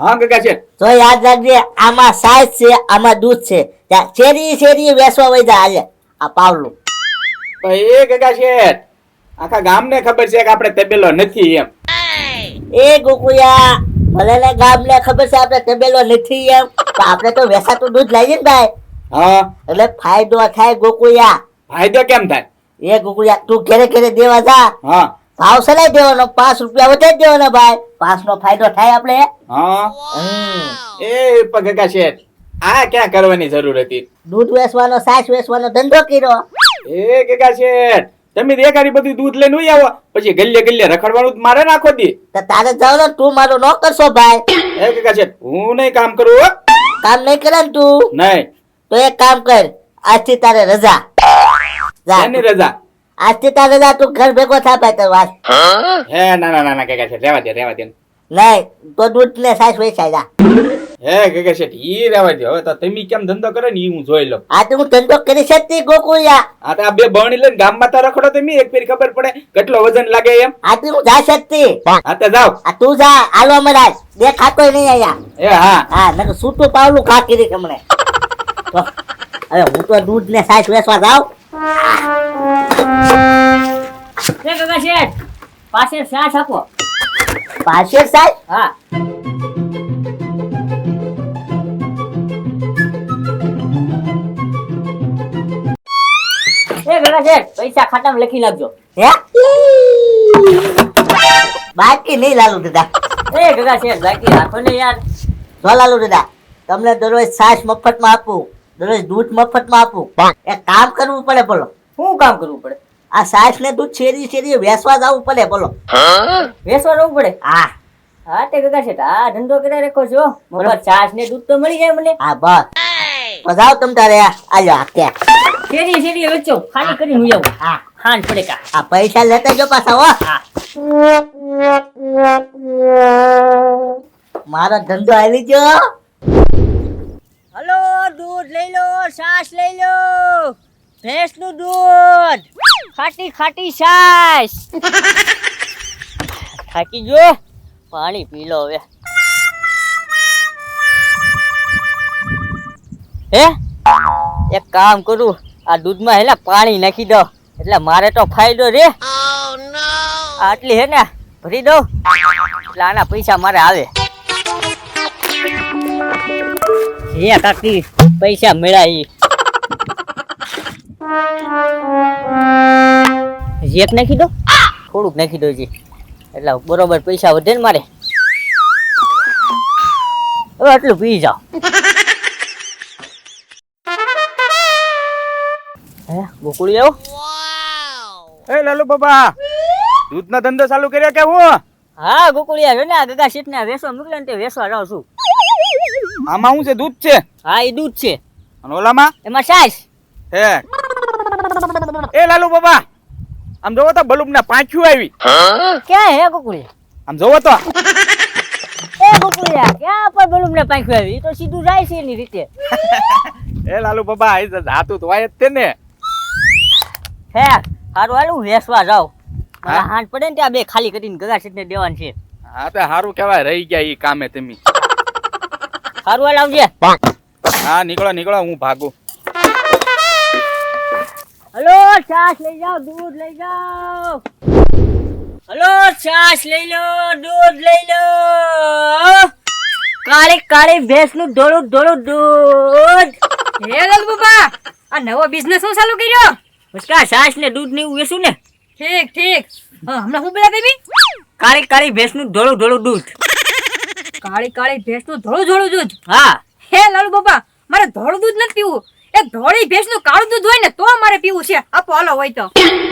હા ગગા છે. તો યાદ રાખજે, આમાં સાઈઝ છે, આમાં દૂધ છે. ત્યાં શેરી શેરી વેસવા વઈ જા હાલે આ પાવલું. તો એ ગગા છે આખા ગામને ખબર છે કે આપણે તબેલો નથી એમ. એ ગોકુયા, ભલે ને ગામને ખબર છે આપણે તબેલો નથી એમ, તો આપણે તો વેસાતું દૂધ લાવીએ ને ભાઈ. હા એટલે ફાયદો થાય ગોકુયા. ફાયદો કેમ થાય? એ ગોકુયા, તું ઘરે ઘરે દેવા જા, હા ભાવ સલાઈ દેવાનો, 5 રૂપિયા વધારી દેવાના ભાઈ. 5 નો ફાયદો થાય આપણે. હા હમ. એ ગગા છે આ ક્યાં કરવાની જરૂર હતી? દૂધ વેચવાનો, સાસ વેચવાનો ધંધો કર્યો. એ ગગા છે તમે દેખાડી બધું દૂધ લઈને ઉઈ આવો, પછી ગલ્લે ગલ્લે રખડવાનું જ મારે નાખો દી. તો તારે જાવ ને, તું મારો નો કરશો ભાઈ. એ ગગા છે હું નહીં કામ કરું હો. કામ નહીં કરે ને તું, નહીં. તો એક કામ કર, આજથી તારે રજા. જા, એની રજા? આજથી તારે રજા, તું ઘર ભેગો થા ભાઈ. તાર વાત હે ના ના ના ના ગગા છે રહેવા દે. નહીં તો દૂધ ને સાસ વેચાઈ જા. હે ગગા છે ઈ રહેવા દે. હવે તો તમે કેમ ધંધો કરે ને ઈ હું જોઈ લઉં. આ તો હું ધંધો કરી શકતી ગોકુળિયા. આ તો આ બે બરણી લઈને ગામમાં તો રખડો તમે, એક ફેરી ખબર પડે કેટલો વજન લાગે એમ. આ તો હું જા શકતી. હા તો જાવ. આ તું જા, હાલો મરાજ, દેખાતોય નહીં અહીંયા. એ હા હા, નકર સૂતું પાવલું ખા કરી તમને. તો હવે હું તો દૂધ ને સાસ વેચવા જાઉં. એ ગગા શેઠ, પાસે સાસ આપો. પાછળ સાસ? હા. એ ગગા શેઠ, પૈસા ખાતામાં લખી નાખજો. હે? બાકી નહીં લાલુ દાદા. એ ગગા શેઠ, બાકી રાખો ને યાર. જો લાલુ દાદા, તમને દરરોજ સાસ મફતમાં આપું, દરરોજ દૂધ મફતમાં આપું. એક કામ કરવું પડે બોલો. શું કામ કરવું પડે? આ સાસ ને દૂધ શેરી શેરી વેચવા જવું પડે બોલો. વેચવા જવું પડે? હા હા તે ગગા શેઠ, આ ધંધો કરી રાખો છો. મફત છાશ ને દૂધ તો મળી જાય મને. હા બસ, તો જાઓ તમ તારે. આજો આ કે શેરી શેરી વેચો, ખાલી કરીને હું આવું. હા, ખાન પડે કા. આ પૈસા લેતા જો પાછા હો. હા. મારો ધંધો આવી ગયો. હલો, દૂધ લઈ લો, છાશ લઈ લો. ભેંસનું દૂધ, ખાટી ખાટી છાશ. થાકી ગયો, પાણી પી લો હવે. હે, એક કામ કરું, આ દૂધમાં હેલા પાણી નાખી દો, એટલે મારે તો ફાયદો રે. આટલી હે ને ભરી દઉં, એટલે આના પૈસા મારે આવે. હે કાકી, પૈસા મળ્યા. હજી એક નાખી દો, થોડુંક નાખી દો જી, એટલે બરોબર પૈસા વધે ને મારે. હવે આટલું પી જાઓ. હે ગોકુળી આવો. એ લાલુ બાબા, દૂધનો ધંધો ચાલુ કર્યો કે હું? હા ગોકુળિયા જો ને, આ ગગા શેઠ ને વેસવા મોકલે ને તે વેસવા જાઉં છું. આમાં શું છે? દૂધ છે? હા એ દૂધ છે. અને ઓલામાં? એમાં છાશ. હે એ લાલુ બાબા, આમ જોવો તો બલુબ ના પાંખ્યું આવી. ક્યાં હે ગોકુળિયા? આમ જોવો તો. એ ગોકુળિયા, ક્યાં પર બલુમ ને પાંખ્યું આવી? એ તો સીધું જાય છે એની રીતે. એ લાલુ બાબા, એ જાતું તો વાય જ તે ને. હે હારું હાલું વેસવા જાવ. હા? હાંજ પડે ને ત્યાં બે ખાલી કરીને ગગા શેઠ ને દેવાનું છે. હા તો સારું કહેવાય, રહી ગયા ઈ કામે તમે. હારું હાલ આવજે. હા નીકળો નીકળો, હું ભાગું. હલો, છાશ લઈ જાઓ, દૂધ લઈ જાઓ. હલો, છાશ લઈ લો, દૂધ લઈ લો. કાળી કાળી ભેંસનું ધોળું ધોળું દૂધ. હે લાલુ બાબા, આ નવો બિઝનેસ હું ચાલુ કર્યો? બસકા છાશ ને દૂધ ને એવું વેચું ને. ઠીક ઠીક. હા, હમણાં હું બોલા બેબી? કાળી કાળી ભેંસનું ધોળું ધોળું દૂધ. કાળી કાળી ભેંસનું ધોળું ધોળું દૂધ. હા. હે લાલુ બાબા, મારે ધોળું દૂધ નથી પીવું. એ ધોળી ભેંસનું કાળું દૂધ હોય ને તો મારે પીવું છે. આપો હાલો હોય તો.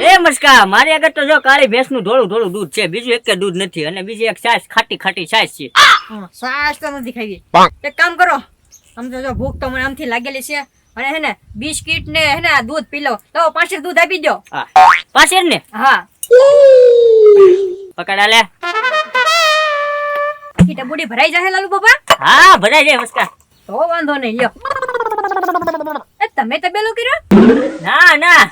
એ મસ્કા, મારી આગળ તો જો કાળી ભેંસનું ધોળું ધોળું દૂધ છે, બીજું એક દૂધ નથી, અને બીજી એક છાશ ખાટી ખાટી છાશ છે. શ્વાસ તો નથી ખાવી. એક કામ કરો, સમજો જો ભૂખ તો મને આમથી લાગેલી છે, અને હે ને બિસ્કિટ ને હે ને આ દૂધ પી લો, તો 5 દૂધ આપી દો. હા પાછળ ને. હા પકડા લે. કીટા બુડી ભરાઈ જાય લાલુ બાબા? હા ભરાઈ જાય મસ્કા. તો વાંધો નહીં, લ્યો. એ તમે તબેલો કર્યો? ના ના,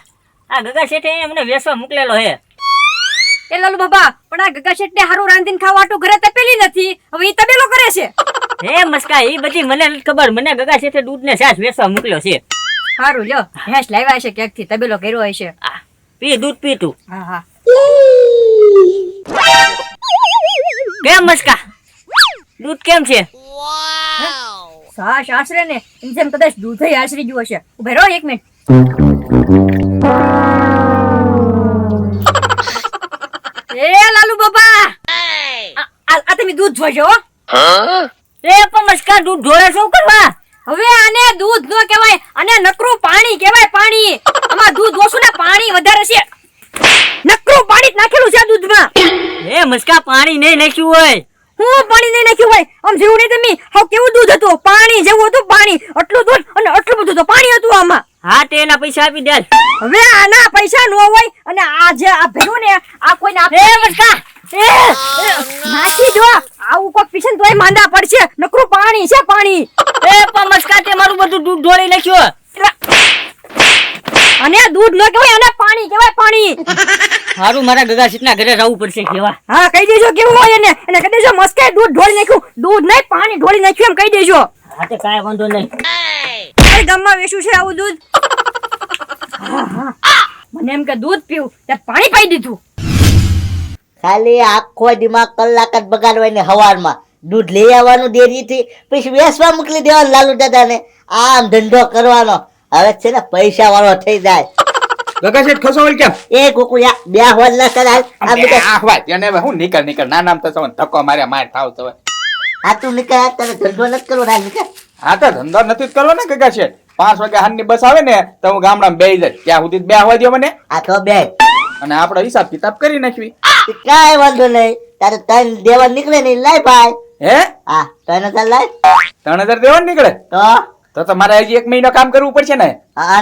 આ ગગા શેઠે અમને વેસવા મોકલેલો હે. એ લાલુ બાબા પણ આ ગગા શેઠને હારું રાંધીને ખાવા આટું ઘરે તપેલી નથી, હવે ઈ તબેલો કરે છે. હે મસ્કા, એ બધી મને નથી ખબર. મને ગગા શેઠે દૂધ ને છાશ વેચવા મોકલ્યો છે. હારું લ્યો, ભેંસ લાવ્યા હશે ક્યાંક થી, તબેલો કર્યો હશે. પી દૂધ પી તું. હા હા. કેમ મસ્કા, દૂધ કેમ છે? સાસ આશરે ને એમ જેમ કદાચ દૂધ આશરી ગયું હશે. ઉભે રહો 1 મિનિટ. એ લાલુ બાબા આ તમે દૂધ જોજો હો. એ પણ મસ્કા, દૂધ ઢોળે શું કરવા? હવે આને દૂધ ન કહેવાય, આને નકરું પાણી કહેવાય, પાણી. આમાં દૂધ ઓછું ને પાણી વધારે છે. નકરું પાણી જ નાખેલું છે દૂધમાં. એ મસ્કા, પાણી નહીં નાખ્યું હોય. હું પાણી નહીં નાખ્યું હોય? આમ જેવું નહીં તમે હાવ કેવું દૂધ હતું, પાણી જેવું હતું, પાણી. આટલું દૂધ અને આટલું બધું તો પાણી હતું આમાં. હા, તે એના પૈસા આપી દે. હવે આના પૈસા ન હોય અને આ જે આ ભેગું ને આ કોઈને આપે મસ્કા નાખી દો. આવું કોક પીછે તોય માંદા પડશે. નકરું પાણી છે, પાણી. એ પણ મસ્કા, તે મારું બધું દૂધ ઢોળી નાખ્યું. અને દૂધ ન કહેવાય, આને પાણી કહેવાય, પાણી. હારું, મારા ગગા શેઠના ઘરે જવું પડશે કેવા. હા, કહી દેજો કેવું હોય એને. એને કહી દેજો મસ્કે દૂધ ઢોળી નાખ્યું, દૂધ નહીં પાણી ઢોળી નાખ્યું એમ કહી દેજો. હા, તે કાંઈ વાંધો નહીં. મારા ગામમાં વેચ્યું છે આવું દૂધ. મને એમ કે દૂધ પીવું તે પાણી પાઈ દીધું. ખાલી આખો દિમાગ કલાક જ બગાડવાય ને હવારમાં દૂધ લઈ આવવાનું ડેરીથી, પછી વેચવા મોકલી દેવાનું લાલુ દાદાને. આમ ધંધો કરવાનો. હવે છે ને પૈસા વાળો થઈ જાય. ગગા શેઠ ખસો વળી કેમ? એ કુકુયા બે હોલ ના કરાય. આ બધા આખવા તેને હવે હું નીકળ ના નામ તો સવન ધક્કો માર્યા માર થાવ તો. આ તું નીકળ, તને ધંધો નથી કરવો ના નીકળ. હા તો ધંધો નથી જ કરવો ને ગગા શેઠ. 5 વાગે હાનની બસ આવે ને તો હું ગામડામાં બેહી જાય, ત્યાં સુધી બેહવા દો મને, આ તો બે અને આપણો હિસાબ કિતાબ કરી નાખવી. કાંઈ વાંધો નહીં. તારે 3 દેવા નીકળે ને લાય ભાઈ. હે હા 3000 લાય 3000 દેવાનું નીકળે તો મારે હજી 1 મહિનો કામ કરવું પડશે ને. હા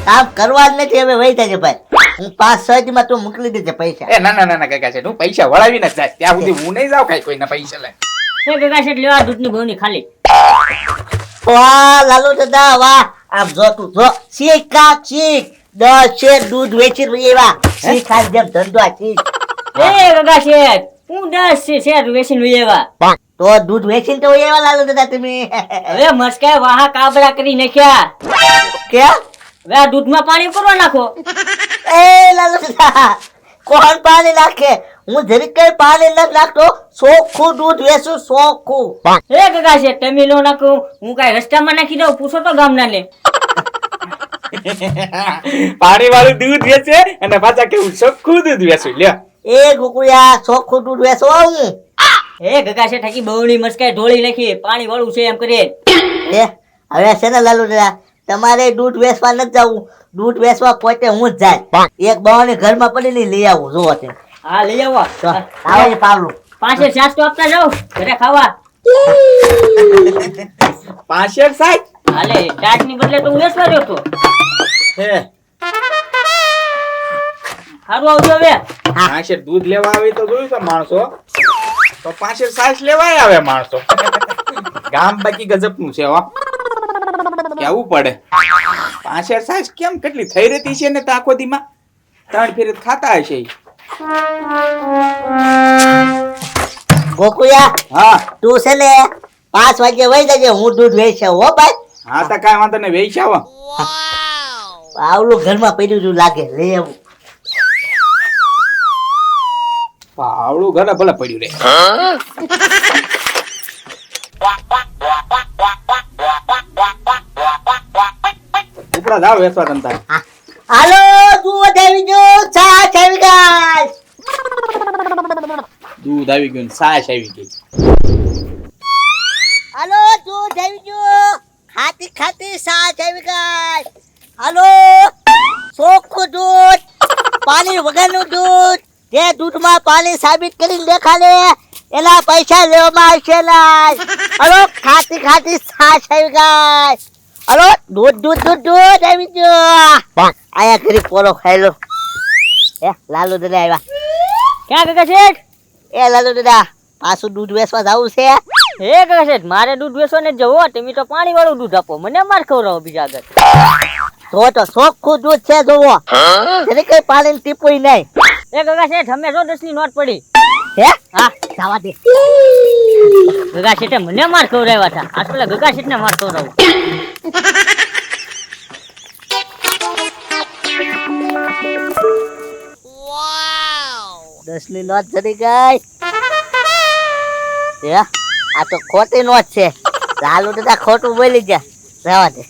કામ કરવા જ નથી. હવે વહી જજે ભાઈ. હું 5-6 દીમાં તું મોકલી દેજે પૈસા. એ ના ના ના ગગા શેઠ, હું પૈસા વળાવીને જ જાય, ત્યાં સુધી હું નહીં જાઉં કઈ કોઈના પૈસા લે. એ ગગા શેઠ લેવા દૂધની બહુની ખાલી. વાહ લાલુ દાદા વાહ. આમ જો તું જો શીખા શીખ 10 શેર દૂધ વેચી એવા શીખ આજ જેમ ધંધો આ શીખ. એ ગગા શેઠ, હું 10 શેર વેચીને લઈ આવ્યા. તો દૂધ વેચીને તો એવા લાલુ દાદા તમે. હવે મસ્કાએ વાહા કાબરા કરી નાખ્યા. કે હવે આ દૂધમાં પાણી પૂરવા નાખો. એ લાલુ દાદા કોણ પાણી નાખે? હું જરીક કઈ પાણી નથી નાખતો. ચોખ્ખું દૂધ વેચું, ચોખ્ખું. એ ગગા શેઠ, તમે નો નાખો, હું કાંઈ રસ્તામાં નાખી દઉં? પૂછો તો ગામના ને. પાણી વાળું દૂધ વેચે અને પાછા કેવું ચોખ્ખું દૂધ વેચું લ્યો. એ ગુકુયા ચોખ્ખું દૂધ વેચો હું. એ ગગા શેઠ આખી બહુની મસ્કાએ ઢોળી નાખી, પાણી વાળું છે એમ કરીએ. એ હવે છે ને લાલુ દાદા, તમારે દૂધ વેચવા નથી જવું. દૂધ વેચવા પોતે હું જ જાય. એક બહાને ઘરમાં પડીને લઈ આવું. જોવો તે હા, લઈ આવો. તો આવે પાવલું. 5 છાસ તો આપતા જાવ ઘરે ખાવા. 5 શેર સાહેબ. હાલે, ચાટ ની બદલે તો હું વેચવા રહ્યો તો. હે સારું આવજો હવે. 5 શેર દૂધ લેવા આવે તો જોયું છે માણસો, તો 5 શેર સાસ લેવાય આવે માણસો. ગામ બાકી ગજબનું છે હો, કેવું પડે. 5 શેર સાસ કેમ કેટલી થઈ રહેતી છે ને, તો આખો દીમાં 3 ફેર ખાતા હશે ઈ. ગોકુયા હા તું છે ને 5 વાગે વહી જજે. હું દૂધ વેચે હો ભાઈ. હા તો કાંઈ વાંધો નહીં, વેચી આવો. આવલું ઘરમાં પડ્યું તું લાગે, લઈ આવું. આવડું ઘરે ભલે પડ્યું રે. ઉપડા જાવ વેચવા તમતાર. હાલો દૂધ આવી ગયું, છાશ આવી ગઈ. દૂધ આવી ગયું ને છાશ આવી ગઈ. હાલો દૂધ આવી ગયું, ખાતી ખાતી છાશ આવી ગઈ. હાલો ચોખ્ખું દૂધ, પાણી વગરનું દૂધ. જે દૂધમાં પાણી સાબિત કરીને દેખાડે એના પૈસા લેવામાં આવશે નહીં. હાલો ખાતી ખાતી છાશ આવી ગઈ. હાલો દૂધ દૂધ દૂધ દૂધ આવી ગયું. આયા ઘરે પોલો ખાઈ લો. એ લાલુ દાદા આવ્યા. ક્યાં ગગા શેઠ? એ લાલુ દાદા પાછું દૂધ વેચવા જવું છે. હે ગગા શેઠ, મારે દૂધ વેચવા ને જવો. તમે તો પાણી વાળું દૂધ આપો, મને માર ખવડાવો બીજા આગળ. તો ચોખ્ખું દૂધ છે જોવો. એને કઈ પાણી ટીપુય નહીં. એ ગગા શેઠ અમે જો 10 ની નોટ પડી. હે હા જવા દે. ગગા શેઠે મને માર ખવડાવ્યા હતા. આજ પેલા ગગા શેઠને માર ખવડાવું. દસ ની નોટ ચડી ગઈ. હે આ તો ખોટી નોટ છે. લાલુ દાદા ખોટું બોલી ગયા. જવા દે.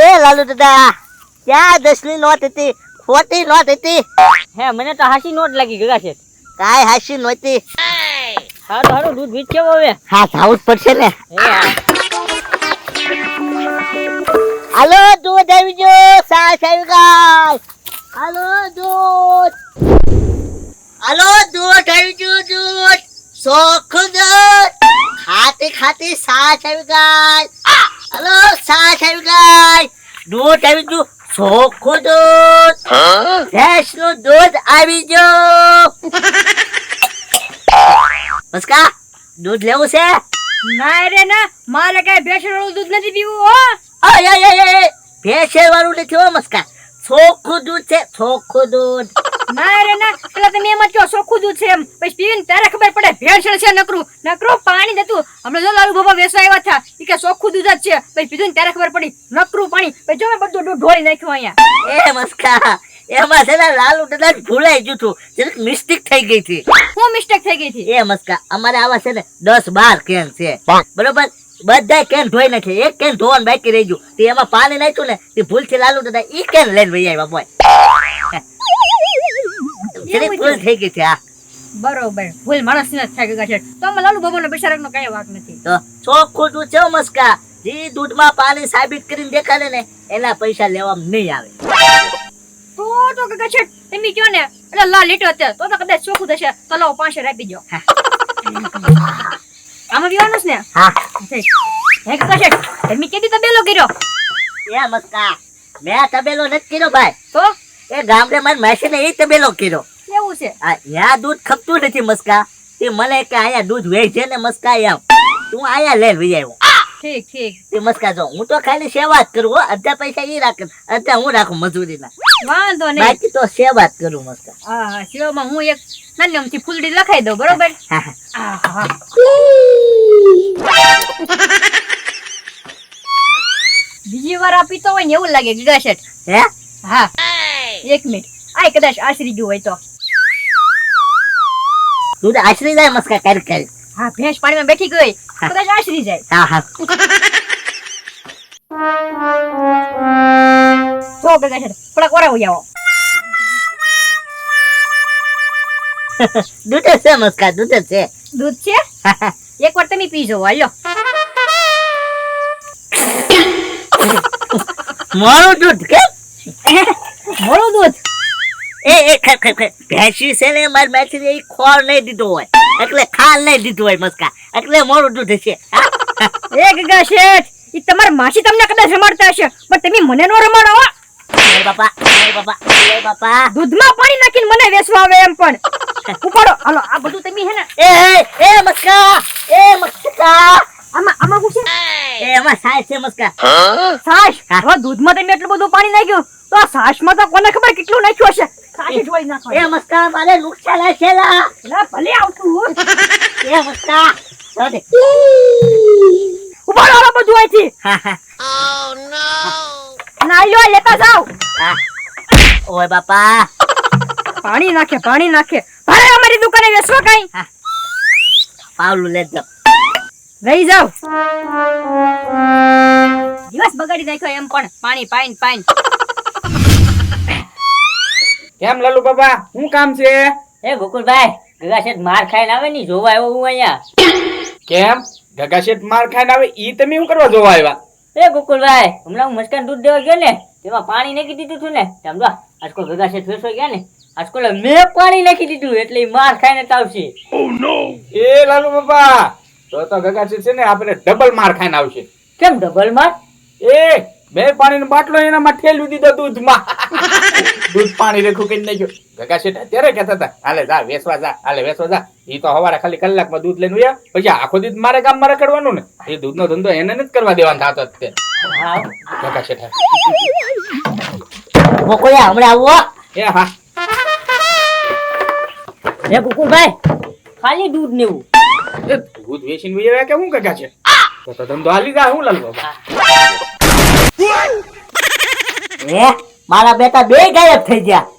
એ લાલુ દાદા ક્યાં 10 ની નોટ હતી? ખોટી નોટ હતી. હે મને તો હાસી નોટ લાગી ગગા શેઠ. કાંઈ હાસી નહોતી. હારું હારું દૂધ વીચ કેવો હવે? હા જાવું જ પડશે ને. હે હા. હાલો દૂધ આવી ગયો. સાસ આવી ગઈ. હાલો દૂધ. હાલો દૂધ આવી ગયું. દૂધ ચોખ્ખું દૂધ. ખાટી ખાટી સાસ આવી ગઈ. હાલો સાસ આવી ગઈ. દૂધ આવી ગયું. ચોખ્ખું દૂધ. ભેંસનું દૂધ આવી ગયું. મસ્કા દૂધ લેવું છે? ના રે ના, મારે કઈ ભેંસવાળું દૂધ નથી પીવું હો. ભેંસેર વાળું નથી હો મસ્કા. ચોખ્ખું દૂધ છે. ચોખ્ખું દૂધ. ના રે ના, પેલા તમે એમ જ કહો ચોખ્ખું દૂધ છે એમ, પછી પીવીને ત્યારે ખબર પડે ભેળસેળ છે. નકરું પાણી જ હતું. હમણાં જો લાલુ બાબા વેસવા આવ્યા હતા, ઈ કે ચોખ્ખું દૂધ જ છે. પછી પીધું ને ત્યારે ખબર પડી નકરું પાણી. પછી જો મેં બધું દૂધ ઢોળી નાખ્યું અહીંયા. એ મસ્કા એમાં છે ને લાલુ દાદા ભૂલાઈ ગયું હતું. જરાક મિસ્ટેક થઈ ગઈ હતી. શું મિસ્ટેક થઈ ગઈ હતી? એ મસ્કા અમારે આવા છે ને 10-12 કેન છે બરોબર. બધા કેન ધોઈ નાખે. એક કેન ધોવાનું બાકી રહી ગયું. તે એમાં પાણી નાખ્યું ને તે ભૂલથી લાલુ દાદા ઈ કેન લઈને વહી આવ્યા બોય. જરીક ભૂલ થઈ ગઈ છે. હા બરોબર, ભૂલ માણસ ને જ થાય ગગા શેઠ. તો અમે લાલુ બાબા બિચારાનો કઈ વાંક નથી. તો ચોખ્ખું દૂધ છે મસ્કા. જે દૂધમાં પાણી સાબિત કરીને દેખાડે ને એના પૈસા લેવામાં નહીં આવે. તો ગગા શેઠ તમે કયો ને એટલે લા લીટર છે તો કદાચ ચોખ્ખું થશે. તો લાવો 5 આપી દો. આમાં પીવાનું છે ને? હા હે ગગા શેઠ તમે કેદી તબેલો કર્યો? એ મસ્કા મેં તબેલો નથી કર્યો ભાઈ. તો એ ગામડે મારી માસીને એ તબેલો કર્યો. કેવું છે? ત્યાં દૂધ ખપતું નથી મસ્કા. તે મને કે અહીંયા દૂધ વેચે ને મસ્કા એમ તું અહીંયા લઈને વહી આવ્યો. ઠીક ઠીક. તે મસ્કા જો હું તો ખાલી સેવા જ કરું હો. અડધા પૈસા એ રાખે અડધા હું રાખું મજૂરીના. વાંધો નહીં. બાકી તો સેવા જ કરું મસ્કા. હા શિવમાં હું એક નાની અમથી ફૂલડી લખાઈ દઉં બરોબર. આહા. બીજી વાર આપી તો હોય ને એવું લાગે ગગા શેઠ. હે હા 1 મિનિટ. આ કદાચ આશરી ગયું હોય તો. દૂધ આશરી જાય મસ્કા કરી કરી. હા ભેંસ પાણીમાં બેઠી ગઈ કદાચ આશરી જાય. હા હા તો ગગા શેઠ થોડાક વરાવી આવો. દૂધ છે મસ્કા દૂધ છે. દૂધ છે? એકવાર તમે પી જાઓ હાલો. મારું દૂધ કે મોળું દૂધ. એ ભેંસી છે ને મારી માસી એ ખોળ નહીં દીધો હોય એટલે ખાલ નહીં દીધું હોય મસ્કા એટલે મોરું દૂધ છે. એ ગગા શેઠ ઈ તમાર માસી તમને કદાચ રમાડતા હશે પણ તમે મને નો રમાડો હો. એ બાપા એ બાપા એ બાપા દૂધમાં પાણી નાખીને મને વેસવા આવે એમ પણ. ઉપાડો હાલો આ બધું તમે હે ને એ મસ્કા આમાં શું છે? એ એમાં સાય છે મસ્કા. છાશ. હવે દૂધમાં તમે એટલું બધું પાણી નાખ્યું તો આ છાશમાં તો કોને ખબર કેટલું નાખ્યું હશે. છાશ ઢોળી નાખો. એ મસ્કા મારે નુકસાન છે લા. એલા ભલે આવતું હો. એ મસ્કા ચાલે. ઉપાડો હાલો બધું અહીંથી. નાઈલો લેતા જાવ. ઓય બાપા પાણી નાખે ભારે અમારી દુકાને વેચવા કઈ. પાવલું લેજો લઈ જાવ. દિવસ બગાડી નાખ્યો એમ પણ પાણી પાઈન. કેમ લાલુ બાબા શું કામ છે? એ ગોકુળભાઈ ગગા શેઠ માર ખાઈને આવે ની જોવા આવ્યો હું અહીંયા. કેમ ગગા શેઠ માર ખાઈને આવે ઈ તમે શું કરવા જોવા આવ્યા? એ ગોકુળભાઈ હમણાં હું મસ્કાન દૂધ દેવા ગયો ને તેમાં પાણી નાખી દીધું હતું ને સમજો આજકો ગગા શેઠ વેસવા ગયા ને આજકો મેં પાણી નાખી દીધું એટલે ઈ માર ખાઈને તાવશે. એ લાલુ બાબા તો ગગા શેઠ છે ને આપણે ડબલ માર ખાઈને આવશે. કેમ ડબલ માર? એ બે પાણીનો બાટલો એનામાં ઠેલવી દીધો દૂધમાં. દૂધ પાણી રેખું કરી નાખ્યો. ગગા શેઠ અત્યારે કહેતા હતા હાલે જા વેસવા જા. ઈ તો હવારે ખાલી કલાકમાં દૂધ લઈને ગયા પછી આખો દીધ મારે કામ મારે કરવાનું ને એ દૂધનો ધંધો એને નથી કરવા દેવાનો થતો અત્યારે. ગગા શેઠ મોકોયા હમણાં આવો એ હા હે કુકુભાઈ ખાલી દૂધ લેવું એ દૂધ વેચીને બીજા કે શું કાકા છે તો ધંધો હાલી જાય હું લાલ બાબા મારા બેટા બે ગાયબ થઈ ગયા